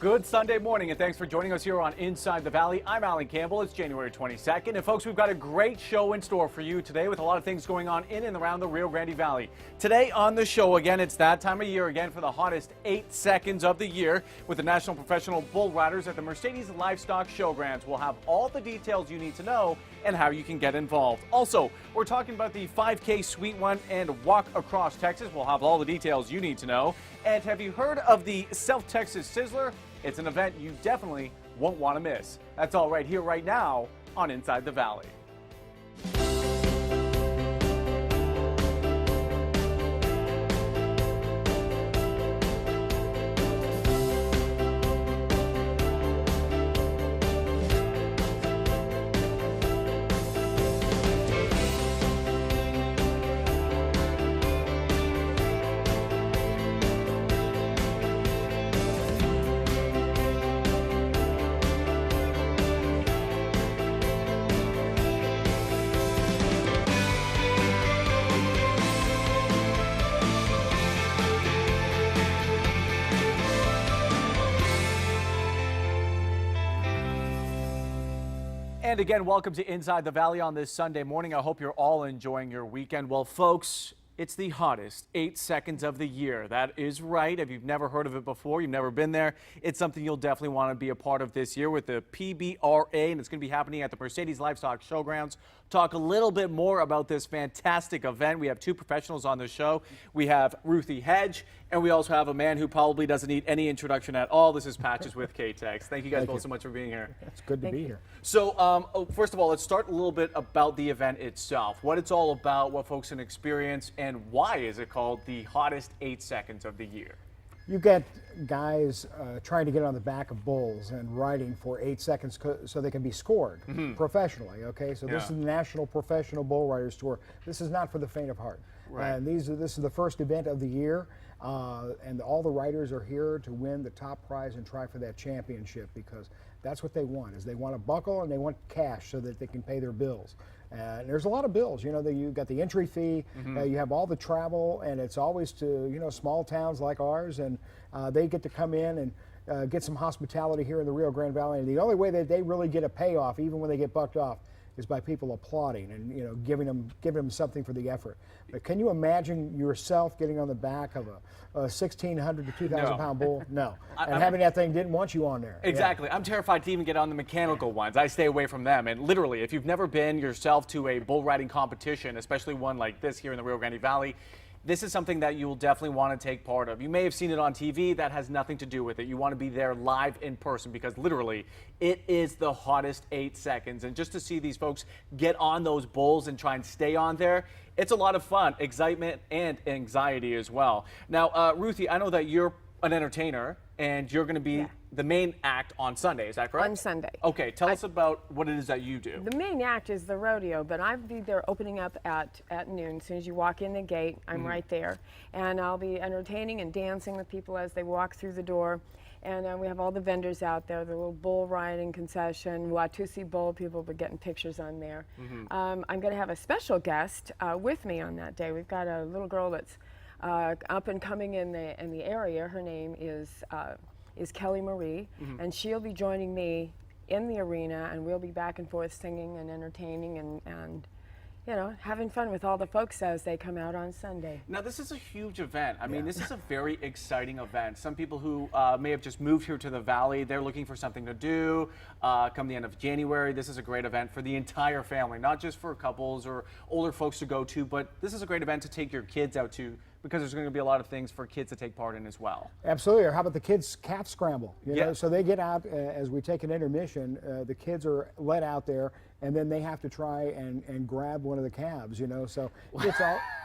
Good Sunday morning, and thanks for joining us here on Inside the Valley. I'm Alan Campbell. It's January 22nd, and folks, we've got a great show in store for you today with a lot of things going on in and around the Rio Grande Valley. Today on the show, again, it's that time of year again for the hottest 8 seconds of the year with the National Professional Bull Riders at the Mercedes Livestock Showgrounds. We'll have all the details you need to know and how you can get involved. Also, we're talking about the 5K Sweet One and Walk Across Texas. We'll have all the details you need to know. And have you heard of the South Texas Sizzler? It's an event you definitely won't want to miss. That's all right here, right now on Inside the Valley. And again, welcome to Inside the Valley on this Sunday morning. I hope you're all enjoying your weekend. Well, folks, it's the hottest 8 seconds of the year. That is right. If you've never heard of it before, you've never been there, it's something you'll definitely want to be a part of this year with the PBRA, and it's going to be happening at the Mercedes Livestock Showgrounds. Talk a little bit more about this fantastic event. We have two professionals on the show. We have Ruthie Hedge, and we also have a man who probably doesn't need any introduction at all. This is Patches with K-Tex. Thank you guys both so much for being here. It's good to be here. So first of all, let's start a little bit about the event itself, what it's all about, what folks can experience, and why is it called the hottest 8 seconds of the year? You get guys trying to get on the back of bulls and riding for 8 seconds so they can be scored professionally, okay? So this is the National Professional Bull Riders Tour. This is not for the faint of heart. Right. And this is the first event of the year, and all the riders are here to win the top prize and try for that championship, because that's what they want, is they want a buckle and they want cash so that they can pay their bills. And there's a lot of bills, you know, you got the entry fee, you have all the travel, and it's always to, you know, small towns like ours, and they get to come in and get some hospitality here in the Rio Grande Valley. And the only way that they really get a payoff, even when they get bucked off, is by people applauding and, you know, giving them something for the effort. But can you imagine yourself getting on the back of a 1,600 to 2,000 pound bull? No. And having that thing didn't want you on there. Exactly. Yeah. I'm terrified to even get on the mechanical ones. I stay away from them. And literally, if you've never been yourself to a bull riding competition, especially one like this here in the Rio Grande Valley, this is something that you will definitely want to take part of. You may have seen it on TV. That has nothing to do with it. You want to be there live in person, because literally it is the hottest 8 seconds. And just to see these folks get on those bulls and try and stay on there, it's a lot of fun, excitement, and anxiety as well. Now, Ruthie, I know that you're an entertainer, and you're going to be the main act on Sunday. Is that correct? On Sunday. Okay, tell us about what it is that you do. The main act is the rodeo, but I'll be there opening up at noon. As soon as you walk in the gate, I'm right there. And I'll be entertaining and dancing with people as they walk through the door. And we have all the vendors out there, the little bull riding concession, Watusi Bull, people will be getting pictures on there. I'm going to have a special guest with me on that day. We've got a little girl that's up and coming in the area. Her name is Kelly Marie, and she'll be joining me in the arena, and we'll be back and forth singing and entertaining and you know, having fun with all the folks as they come out on Sunday. Now, this is a huge event. I mean, this is a very exciting event. Some people who may have just moved here to the Valley, they're looking for something to do come the end of January. This is a great event for the entire family, not just for couples or older folks to go to, but this is a great event to take your kids out to, because there's going to be a lot of things for kids to take part in as well. Absolutely. Or how about the kids' cat scramble? You know, Yeah. so they get out as we take an intermission. The kids are let out there, and then they have to try and grab one of the calves. You know, so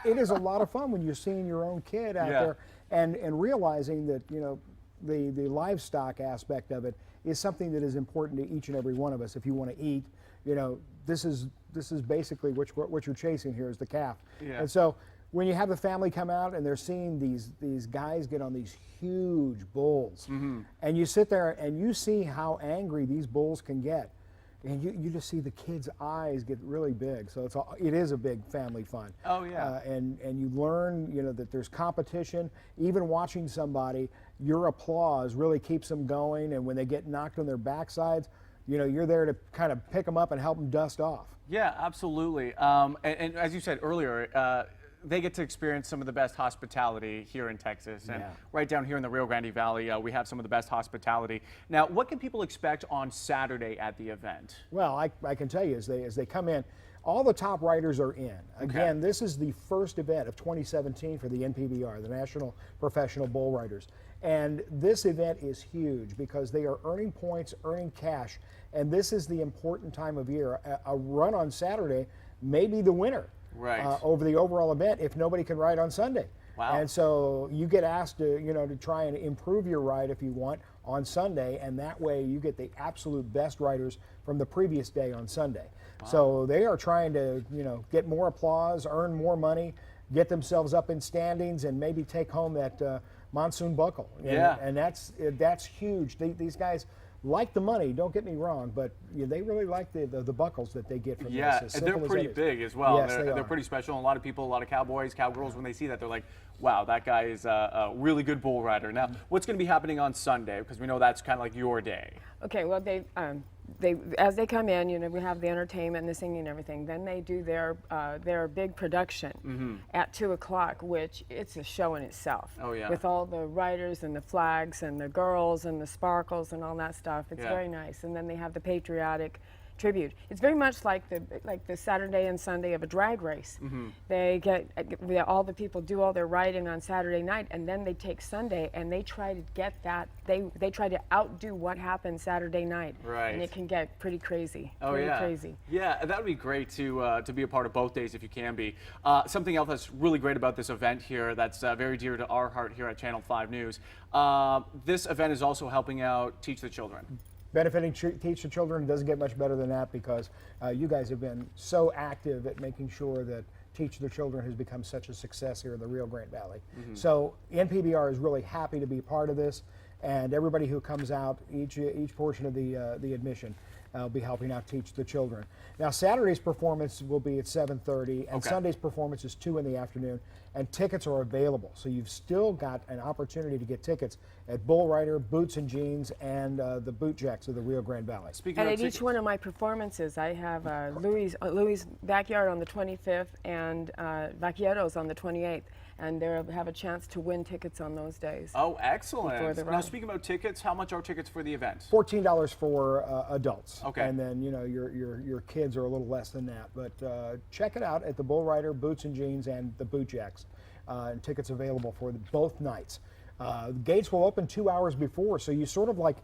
it is a lot of fun when you're seeing your own kid out there and realizing that, you know, the livestock aspect of it is something that is important to each and every one of us. If you want to eat, you know, this is basically what you're chasing here is the calf. Yeah. And so when you have the family come out and they're seeing these guys get on these huge bulls, and you sit there and you see how angry these bulls can get, and you just see the kids' eyes get really big. So it is a big family fun. Oh, yeah. And you learn, that there's competition. Even watching somebody, your applause really keeps them going. And when they get knocked on their backsides, you're there to kind of pick them up and help them dust off. Yeah, absolutely. And as you said earlier, they get to experience some of the best hospitality here in Texas. And right down here in the Rio Grande Valley, we have some of the best hospitality. Now, what can people expect on Saturday at the event? Well, I can tell you, as they come in, all the top riders are in. Again, this is the first event of 2017 for the NPBR, the National Professional Bull Riders. And this event is huge because they are earning points, earning cash, and this is the important time of year. A run on Saturday may be the winner. Right. Over the overall event if nobody can ride on Sunday. Wow. And so you get asked to, to try and improve your ride if you want on Sunday, and that way you get the absolute best riders from the previous day on Sunday. Wow. So they are trying to, get more applause, earn more money, get themselves up in standings, and maybe take home that monsoon buckle. And that's huge. These guys like the money, don't get me wrong, but they really like the buckles that they get from this. Yeah, and they're pretty big as well. Yes, they're pretty special. And a lot of people, a lot of cowboys, cowgirls, when they see that, they're like, wow, that guy is a really good bull rider. Now, what's going to be happening on Sunday? Because we know that's kind of like your day. Okay, well, they as they come in, we have the entertainment and the singing and everything. Then they do their big production at 2 o'clock, which it's a show in itself. Oh, yeah. With all the riders and the flags and the girls and the sparkles and all that stuff. It's very nice. And then they have the patriotic tribute. It's very much like the Saturday and Sunday of a drag race. They get all the people do all their riding on Saturday night, and then they take Sunday and they try to get that. They try to outdo what happened Saturday night. Right. And it can get pretty crazy. Oh, pretty yeah. crazy. Yeah, that would be great to be a part of both days if you can be. Something else that's really great about this event here that's very dear to our heart here at Channel 5 News. This event is also helping out Teach the Children. Benefiting Teach the Children doesn't get much better than that because you guys have been so active at making sure that Teach the Children has become such a success here in the Rio Grande Valley. So NPBR is really happy to be part of this, and everybody who comes out, each portion of the admission, will be helping out Teach the Children. Now Saturday's performance will be at 7:30, and Sunday's performance is 2 in the afternoon, and tickets are available. So you've still got an opportunity to get tickets at Bull Rider, Boots and Jeans, and the Boot Jacks of the Rio Grande Valley. And at each one of my performances, I have Louis' Backyard on the 25th and Vaqueros on the 28th. And they'll have a chance to win tickets on those days. Oh, excellent. The now, speaking about tickets, how much are tickets for the event? $14 for adults. Okay. And then, your kids are a little less than that. But check it out at the Bull Rider, Boots and Jeans, and the Boot Jacks. And tickets available for both nights. The gates will open 2 hours before, so you sort of like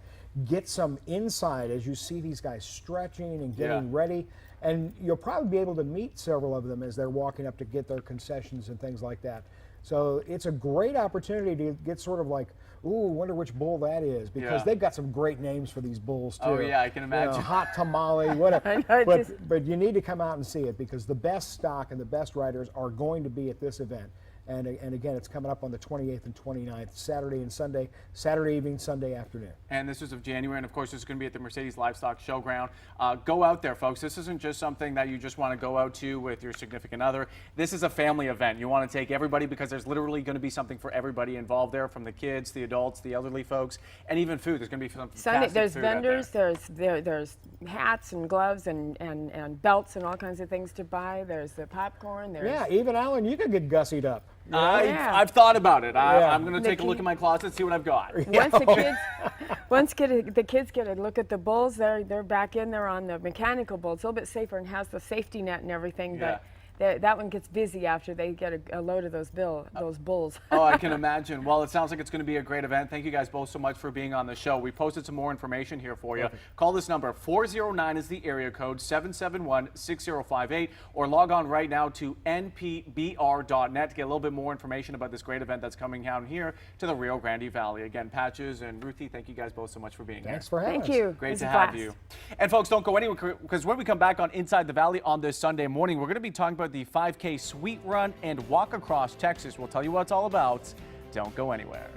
get some insight as you see these guys stretching and getting ready. And you'll probably be able to meet several of them as they're walking up to get their concessions and things like that. So it's a great opportunity to get sort of like, ooh, wonder which bull that is, because they've got some great names for these bulls too. Oh yeah, I can imagine. Hot Tamale, whatever. But you need to come out and see it because the best stock and the best riders are going to be at this event. And again, it's coming up on the 28th and 29th, Saturday and Sunday, Saturday evening, Sunday afternoon. And this is of January, and of course, this is going to be at the Mercedes Livestock Showground. Go out there, folks. This isn't just something that you just want to go out to with your significant other. This is a family event. You want to take everybody because there's literally going to be something for everybody involved there, from the kids, the adults, the elderly folks, and even food. There's going to be some fantastic there's food vendors, out there. there's hats and gloves and belts and all kinds of things to buy. There's the popcorn. Yeah, even Alan, you could get gussied up. I've thought about it. I'm going to take a look at my closet, see what I've got. Once the kids get a look at the bulls, they're back in there on the mechanical bull. It's a little bit safer and has the safety net and everything, but that one gets busy after they get a load of those bulls. Oh, I can imagine. Well, it sounds like it's going to be a great event. Thank you guys both so much for being on the show. We posted some more information here for you. Call this number, 409 is the area code, 771-6058, or log on right now to npbr.net to get a little bit more information about this great event that's coming down here to the Rio Grande Valley. Again, Patches and Ruthie, thank you guys both so much for being here. Thanks for having us. Thank you. Great to have you. And folks, don't go anywhere, because when we come back on Inside the Valley on this Sunday morning, we're going to be talking about the 5K Sweet Run and Walk Across Texas. We'll tell you what it's all about. Don't go anywhere.